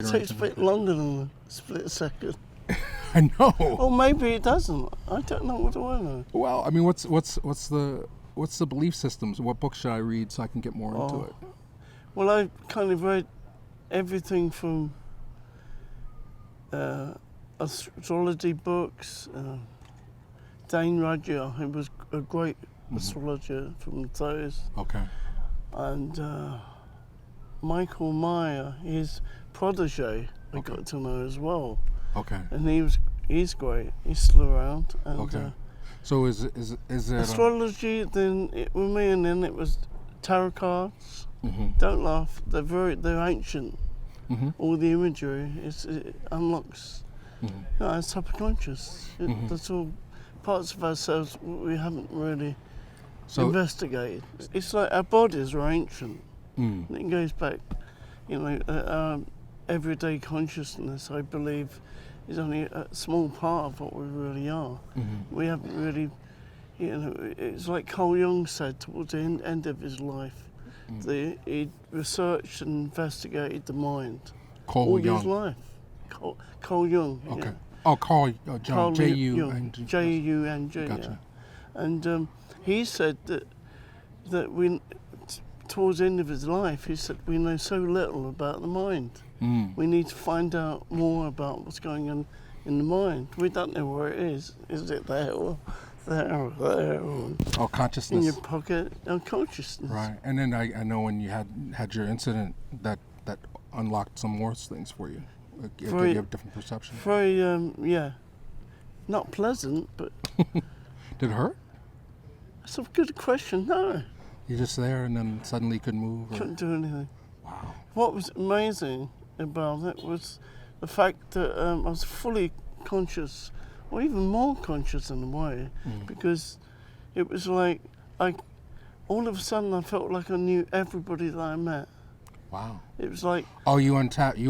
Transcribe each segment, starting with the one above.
It takes a bit longer than a split second. I know. Or maybe it doesn't. I don't know. What do I know? Well, I mean, what's the belief systems? What book should I read so I can get more into it? Well, I kind of read everything from astrology books. Dane Rudhyar, who was a great astrologer from the 30s. Okay. And Michael Meyer, his protege, I got to know as well. Okay. And he's great. He's still around. And, okay. So is it astrology? Then with me, and then it was tarot cards. Mm-hmm. Don't laugh. They're ancient. Mm-hmm. All the imagery it unlocks. Mm-hmm. Our subconscious. That's all parts of ourselves we haven't really investigated. It's like our bodies are ancient. And it goes back, our everyday consciousness, I believe, is only a small part of what we really are. Mm-hmm. We haven't really, it's like Carl Jung said towards the end of his life. He researched and investigated the mind all his life. Carl Jung. Okay. Yeah. Oh, Carl Jung. J-U-N-G. Gotcha. Yeah. And he said that we, towards the end of his life, he said we know so little about the mind. We need to find out more about what's going on in the mind. We don't know where it is. Is it there or there or there? Or consciousness. In your pocket. Consciousness. Right. And then I know when you had your incident that unlocked some more things for you. It gave you a different perception. Very, not pleasant, but... Did it hurt? That's a good question. No. You're just there and then suddenly you couldn't move? Couldn't do anything. Wow. What was amazing about it was the fact that I was fully conscious, or even more conscious in a way, because it was like all of a sudden I felt like I knew everybody that I met. Wow. It was like... Oh, you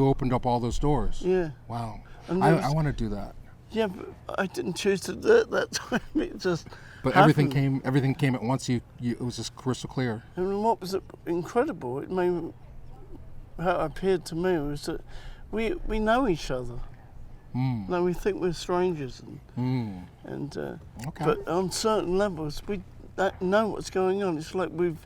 opened up all those doors? Yeah. Wow. And I want to do that. Yeah, but I didn't choose to do it that time. It just But happened. everything came at once. It was just crystal clear. And what was incredible, it made how it appeared to me was that we know each other. Now we think we're strangers, and Okay. but on certain levels we know what's going on. It's like we've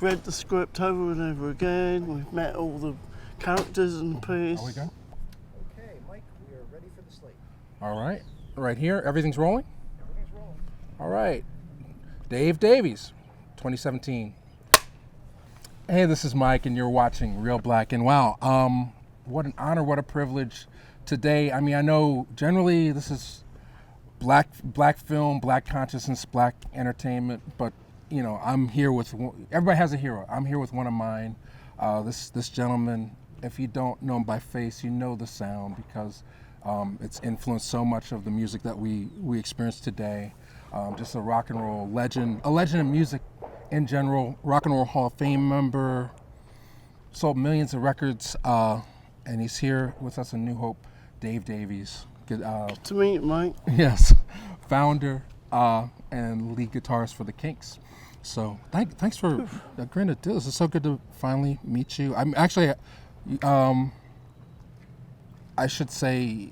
read the script over and over again. We've met all the characters in the piece. Are we good? Okay, Mike, we are ready for the slate. All right. Right here, everything's rolling? Everything's rolling. All right. Davies, 2017. Hey, this is Mike, and you're watching Real Black. And wow, what an honor, what a privilege today. I mean, I know generally this is black film, black consciousness, black entertainment, but I'm here with, everybody has a hero. I'm here with one of mine. This gentleman, if you don't know him by face, you know the sound because it's influenced so much of the music that we experience today. Just a rock and roll legend, a legend of music in general, Rock and Roll Hall of Fame member, sold millions of records, and he's here with us in New Hope, Dave Davies. Good to meet you, Mike. Yes, founder and lead guitarist for the Kinks. So thanks for agreeing to do this. It's so good to finally meet you. I'm actually, I should say,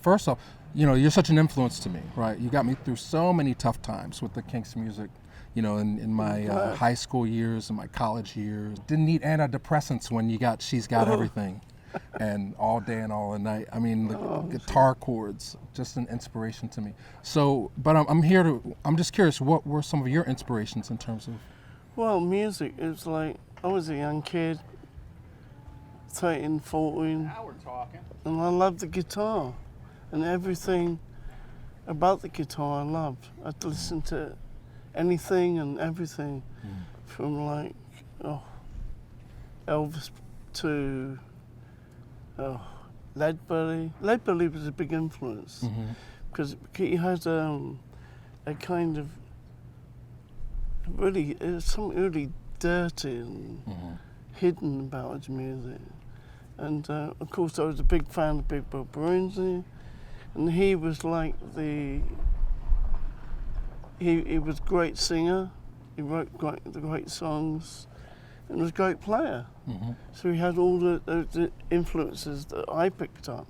first off, you're such an influence to me, right? You got me through so many tough times with the Kinks music, in my high school years and my college years. Didn't need antidepressants when you got She's Got Everything and All Day and All the Night. I mean, the guitar chords, just an inspiration to me. So, but I'm just curious, what were some of your inspirations in terms of? Well, music, it was like, I was a young kid, 13, 14. Now we're talking. And I loved the guitar. And everything about the guitar I loved. I'd listen to anything and everything, from like Elvis to Lead Belly. Lead Belly was a big influence because he had a kind of something really dirty and hidden about his music. And of course I was a big fan of Big Bill Brunsey. And he was like he was a great singer. He wrote great songs. and was a great player. So he had all the influences that I picked up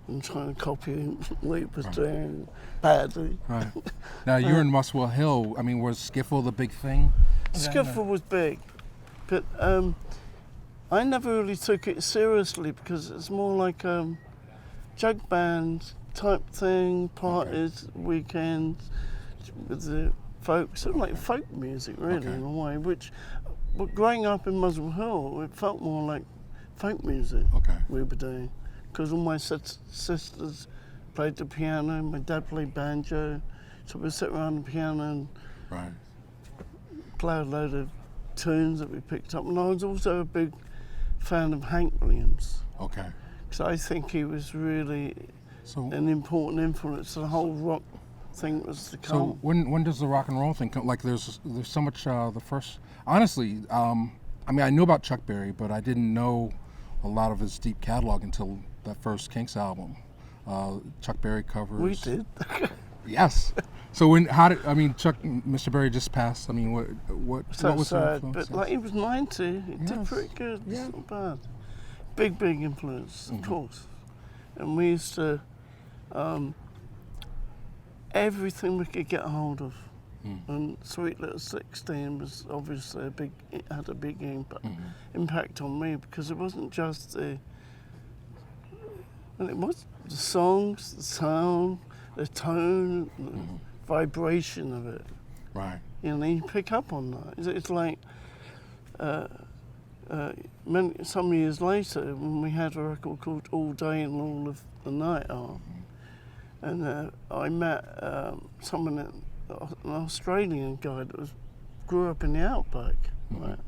and trying to copy what he was doing badly. Right. Now you're in Muswell Hill. I mean, was skiffle the big thing? Skiffle was big, but I never really took it seriously because it's more like jug band type thing, parties, weekends with the folk, sort of like folk music really in a way, but growing up in Muswell Hill, it felt more like folk music we were doing because all my sisters played the piano, my dad played banjo, so we'd sit around the piano and play a load of tunes that we picked up. And I was also a big fan of Hank Williams. Okay. Because I think he was really an important influence. The whole rock thing that was to come. So when does the rock and roll thing come? Like there's so much, the first, honestly, I mean, I knew about Chuck Berry, but I didn't know a lot of his deep catalog until that first Kinks album. Chuck Berry covers. We did. Yes. So Mr. Berry just passed. I mean, what was sad, the influence? but like he was 90, he did pretty good. Yeah. It's not bad. Big influence, of course. And we used to everything we could get a hold of. And Sweet Little 16 was obviously had a big impact on me because it wasn't just it was the songs, the sound, the tone, the vibration of it. Right. You know, you pick up on that. It's like some years later when we had a record called All Day and All of the Night and I met someone, an Australian guy that grew up in the outback, right?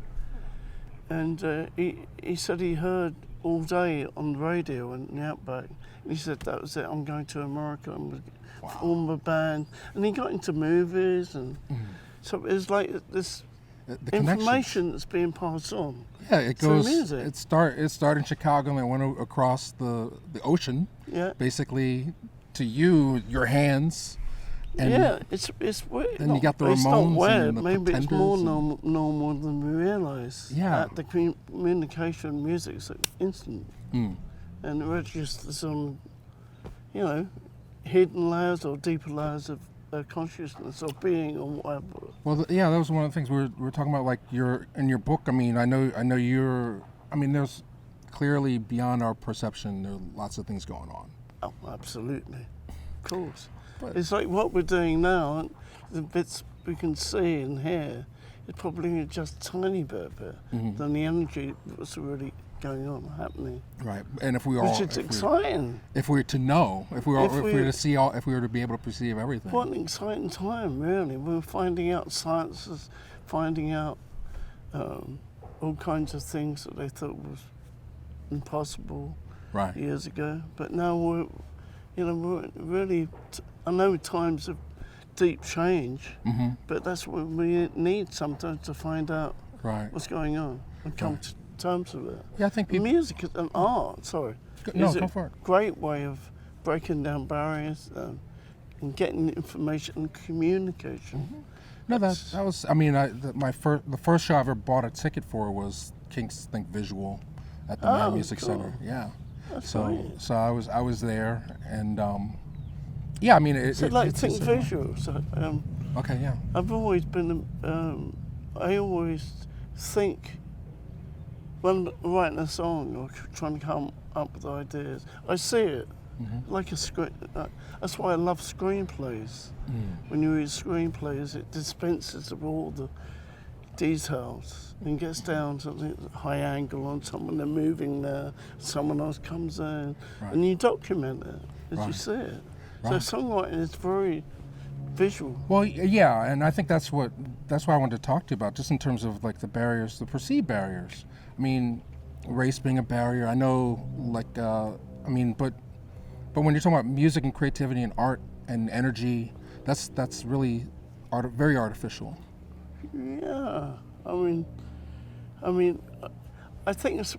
And he said he heard All Day on the radio in the outback. And he said that was it. I'm going to America. I'm going to form a band. And he got into movies, and so it's like this the information that's being passed on. Yeah, it goes. Music. It started in Chicago and it went across the ocean. Yeah. Basically, to you, your hands. And it's weird. Then you got the It's not Ramones weird. and the Maybe it's more Pretenders normal than we realise. Yeah. The communication music is instant. And it registers on, hidden layers or deeper layers of consciousness or being or whatever. Well, that was one of the things we were talking about. Like in your book. I mean, I know you're. I mean, there's clearly beyond our perception. There are lots of things going on. Oh, absolutely, of course. But it's like what we're doing now. And the bits we can see and hear is probably just a tiny bit of it than the energy that's really going on, happening. Right, and if we which is exciting. If we were to know, if we were to see all, if we were to be able to perceive everything. What an exciting time, really. We're finding out sciences, finding out all kinds of things that they thought was impossible years ago. But now we're really. I know times of deep change, but that's what we need sometimes to find out what's going on and come to terms with it. Yeah, I think music and art, is go for it. A great way of breaking down barriers and getting information and communication. No, that was. I mean, the first show I ever bought a ticket for was Kinks Think Visual at the Mad Music Center. Yeah. That's so great. so I was there and yeah, I mean it's like Think Visual. So, okay, yeah. I've always been. I always think when writing a song or trying to come up with ideas, I see it like a screen. That's why I love screenplays. When you read screenplays, it dispenses of all the details and gets down to the high angle on someone, they're moving there, someone else comes in, and you document it as you see it. So songwriting is very visual. Well, yeah, and I think that's why I wanted to talk to you about, just in terms of like the barriers, the perceived barriers. I mean, race being a barrier. I know, like, but when you're talking about music and creativity and art and energy, that's really very artificial. Yeah, I mean, I think it's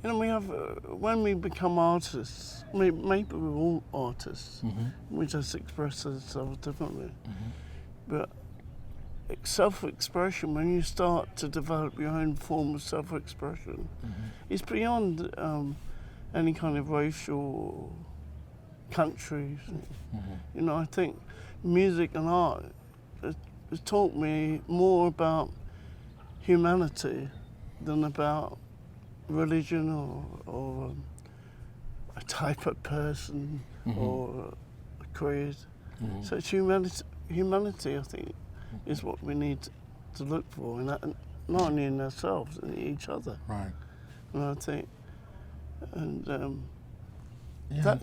we have when we become artists. Maybe we're all artists. We just express ourselves differently. But self-expression, when you start to develop your own form of self-expression, it's beyond any kind of racial countries. You know, I think music and art has taught me more about humanity than about religion or a type of person or a creed. So it's humanity, I think, is what we need to look for, and not only in ourselves, in each other. Right. And I think, and Yeah.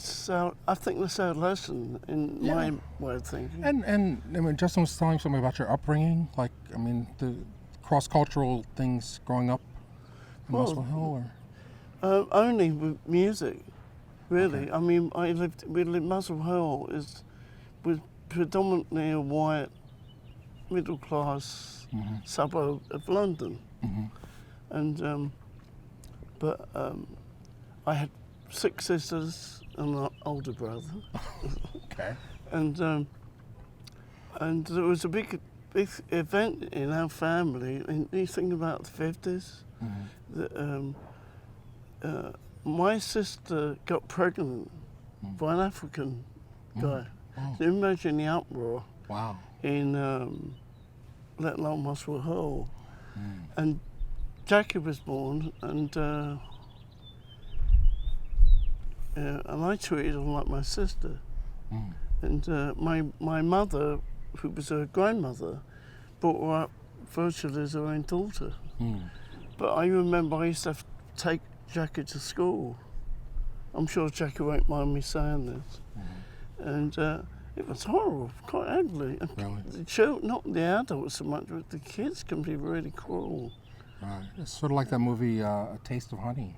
I think that's our lesson in my way of thinking. And I mean, Justin was telling something about your upbringing, like, I mean, the cross-cultural things growing up in Muswell Hill, or? Only with music, really. Okay. I mean, Muswell Hill was predominantly a white, middle-class suburb of London. And, but I had 6 sisters and an older brother. Okay. And there was a big event in our family, and you think about the 50s, that my sister got pregnant by an African guy. Oh. So imagine the uproar Wow. in let alone Muswell Hill. And Jackie was born, and I treated her like my sister. And my mother, who was her grandmother, brought her up virtually as her own daughter. But I remember I used to have to take Jackie to school. I'm sure Jackie won't mind me saying this. And it was horrible, quite ugly. And Really? not the adults so much, but the kids can be really cruel. Right. It's sort of like that movie, A Taste of Honey,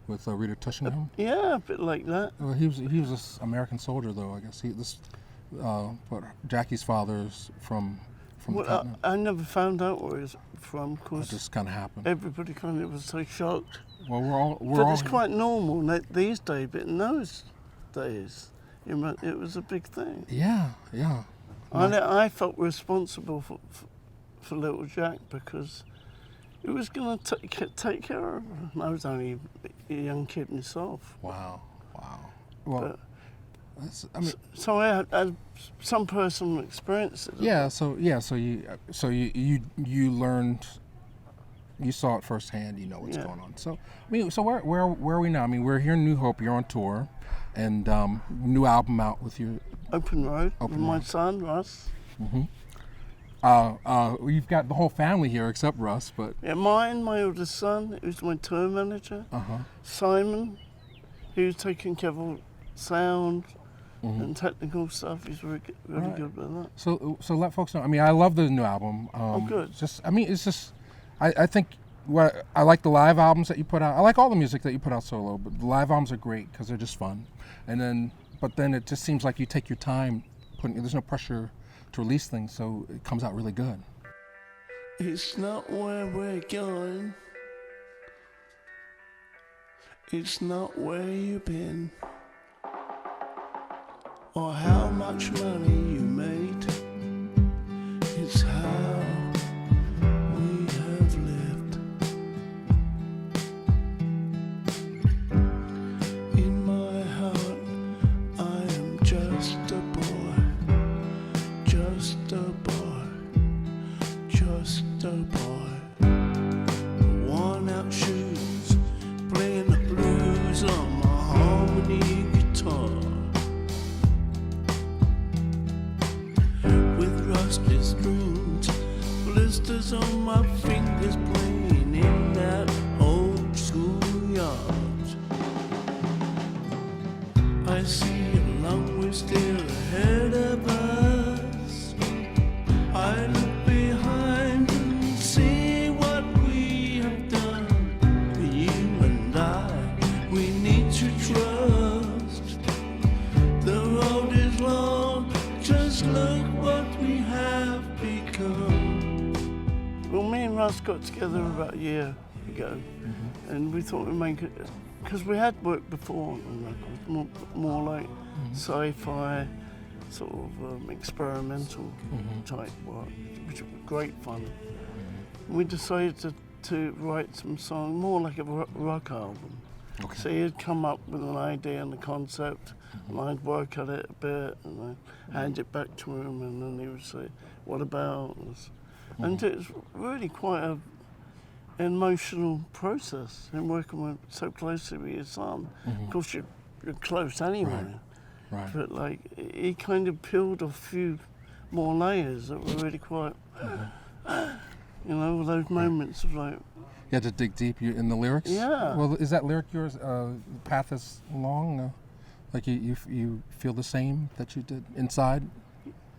with Rita Tushingham. Yeah, a bit like that. Well, he was this American soldier, though. I guess but Jackie's father's from the Well, continent. I never found out where he's from, It because just kind of happened. everybody kind of was so shocked. Well, we're But all it's quite normal these days, but in those days, it was a big thing. Yeah. I felt responsible for little Jack, because he was going to take care of her. And I was only a young kid myself. Wow. Well, So I had some personal experience. So you learned, you saw it firsthand. You know what's going on. So so where are we now? I mean, we're here in New Hope. You're on tour, and new album out with your Open Road with my son Russ. You've got the whole family here except Russ, but Yeah, my oldest son, who's my tour manager. Simon, who's taking care of all sound and technical stuff. He's really good with that. So let folks know. I mean, I love the new album. Good. I think what I like the live albums that you put out. I like all the music that you put out solo, but the live albums are great because they're just fun. But then it just seems like you take your time there's no pressure to release things, so it comes out really good. It's not where we're going. It's not where you've been, or how much money you made. It's how we have lived. In my heart, I am just a boy, just a boy, just a boy. Worn out shoes, playing the blues on my harmony guitar. With rusty strings, blisters on my fingers, playing in that old school yard. I see a long way still ahead of us. I look behind and see what we have done. You and I, we need to trust. The road is long, just look what we have become. Well, me and Russ got together about a year ago, and we thought we'd make it, because we had worked before on records, more like sci-fi, sort of experimental type work, which great fun. We decided to write some song more like a rock album. Okay. So he'd come up with an idea and a concept, and I'd work at it a bit, and I'd hand it back to him, and then he would say, "What about this?" And it's really quite a emotional process in working so closely with your son. Of course, you're close anyway. Right. But like he kind of peeled off a few more layers that were really quite, you know, those moments of like, You had to dig deep in the lyrics? Yeah. Well, is that lyric yours, Path is Long? Like you feel the same that you did inside?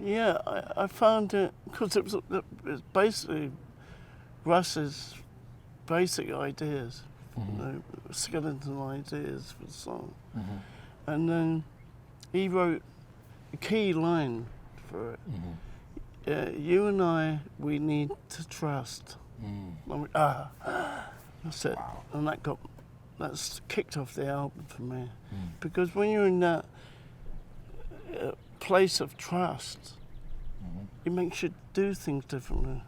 yeah, I found it, because it was basically Russ's basic ideas, you know, skeleton ideas for the song. And then he wrote a key line for it. You and I, we need to trust. And we, that's it. Wow. And that's kicked off the album for me. Because when you're in that place of trust, it makes you do things differently.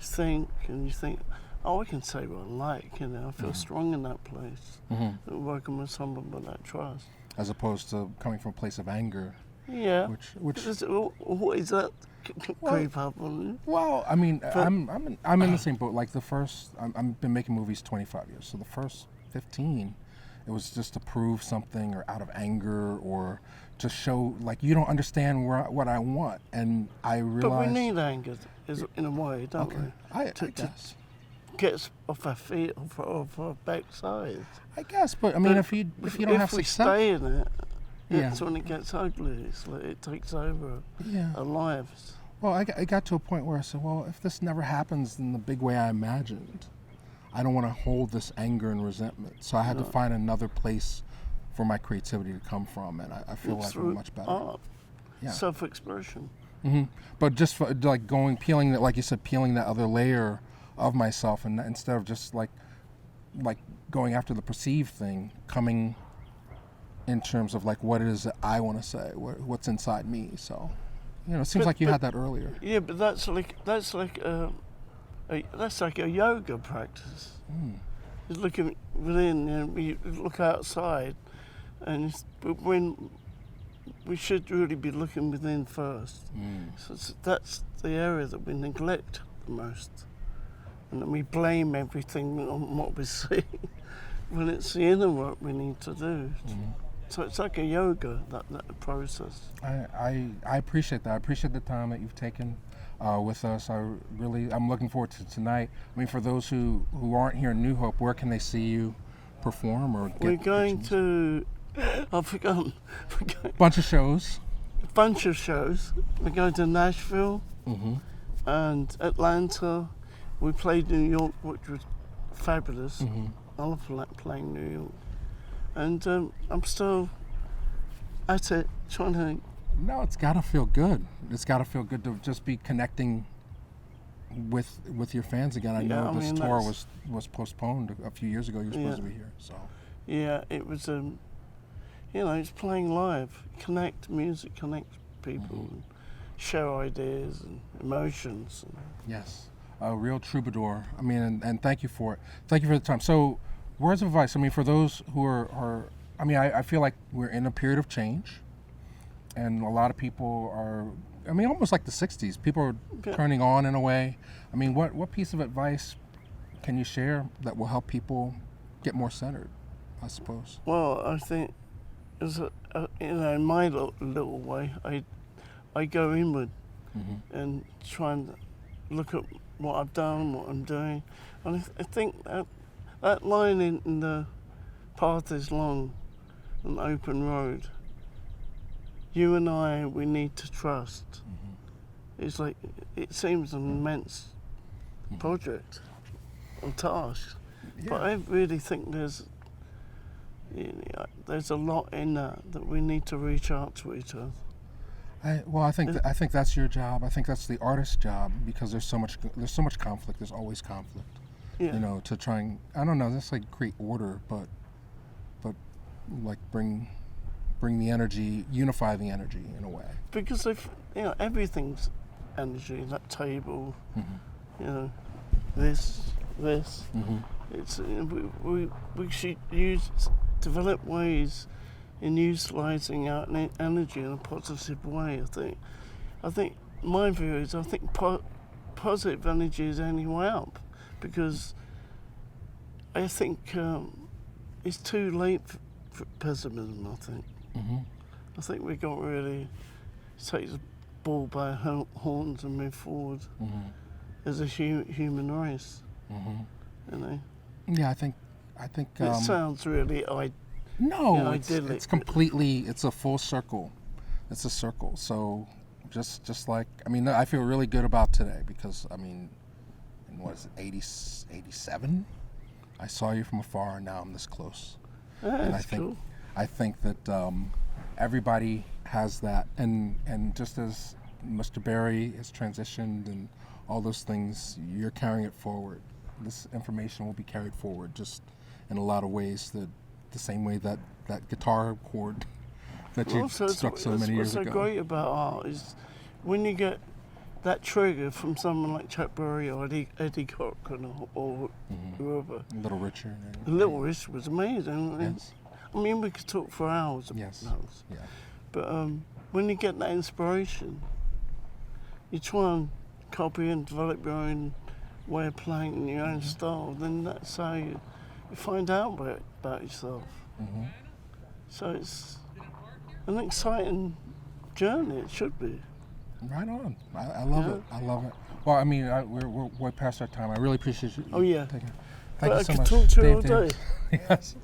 You think, and you think, oh, I can say what I like, you know, I feel strong in that place. Working with someone with that trust. As opposed to coming from a place of anger. Yeah. Which What is that creep up on you? well, I mean, I'm in the same boat. Like I've been making movies 25 years. So the first 15, it was just to prove something or out of anger or to show like you don't understand what I want. And I realized. But we need anger, in a way, don't we? I guess. Get us off our feet, off our backside. I guess, but I mean, if you don't have if we success, stay in it, Yeah. that's when it gets ugly. It's like it takes over yeah. our lives. Well, I got to a point where I said, well, if this never happens in the big way I imagined, I don't want to hold this anger and resentment. So I had to find another place for my creativity to come from, and I feel like I'm much better. Art, Yeah. self-expression. But just for, like peeling that, like you said, peeling that other layer of myself, and instead of just like going after the perceived thing, coming in terms of like what it is that I want to say, what's inside me. So, you know, it seems like you had that earlier. Yeah, but that's like a yoga practice. It's looking within, and we look outside, and but when we should really be looking within first. So that's the area that we neglect the most, and then we blame everything on what we see when it's the inner work we need to do. So it's like a yoga, that process. I appreciate that. I appreciate the time that you've taken with us. I'm looking forward to tonight. I mean, for those who aren't here in New Hope, where can they see you perform or get We're going pictures? to, I've forgotten, Bunch of shows. bunch of shows. We're going to Nashville and Atlanta. We played New York, which was fabulous. I love playing New York. And I'm still at it, trying to. No, it's got to feel good. It's got to feel good to just be connecting with your fans again. I know this tour was postponed a few years ago. You were supposed to be here, so. Yeah, it was. You know, it's playing live. Music connects people, and share ideas and emotions. Yes, a real troubadour. I mean, and thank you for it. Thank you for the time. So, words of advice. I mean, for those who are I mean, I feel like we're in a period of change, and a lot of people are. I mean, almost like the '60s. People are turning on in a way. I mean, what piece of advice can you share that will help people get more centered, I suppose? Well, I think, you know, in my little way, I go inward and try and look at what I've done, what I'm doing, and I think that line in the path is long, an open road. You and I, we need to trust. It's like, it seems an immense project or task, but I really think there's a lot in that we need to reach out to each other. I think that's your job. I think that's the artist's job, because there's so much conflict. There's always conflict. Yeah. You know, to try and, I don't know, that's like create order, but like bring the energy, unify the energy in a way. Because if, you know, everything's energy, that table, Mm-hmm. you know, this. Mm-hmm. It's we should develop ways in utilising our energy in a positive way. I think my view is I think positive energy is the only way up, because I think it's too late for pessimism. I think we got really take the bull by horns and move forward as a human race. You know. Yeah, I think. It sounds really No, idyllic. it's completely. It's a full circle. It's a circle. So, just like I feel really good about today because in what is it, 87? I saw you from afar, and now I'm this close. And That's cool. I think that everybody has that, and just as Mr. Barry has transitioned and all those things, you're carrying it forward. This information will be carried forward just in a lot of ways, that the same way that guitar chord that you struck so many years ago. What's so great about art is when you get that trigger from someone like Chuck Berry or Eddie Cochran or whoever. Little Richard. Little Richard was amazing. Yes. I mean, we could talk for hours about those. Yeah. But when you get that inspiration, you try and copy and develop your own way of playing in your own style, then that's how you find out about yourself. So it's an exciting journey, it should be. Right on. I love it. I love it. Well, we're way past our time. I really appreciate you. Oh, yeah. Thank But you so I much. could talk to you all Davies. day. Yes.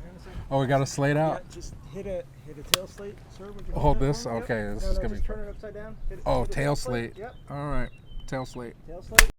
Oh, we got a slate out. Yeah, just hit a tail slate, sir. Would you Hold that this? for me? Okay, Yep. this No, is gonna just be turn it upside down. Oh, hit a tail slate. Yep. All right. Tail slate. Tail slate.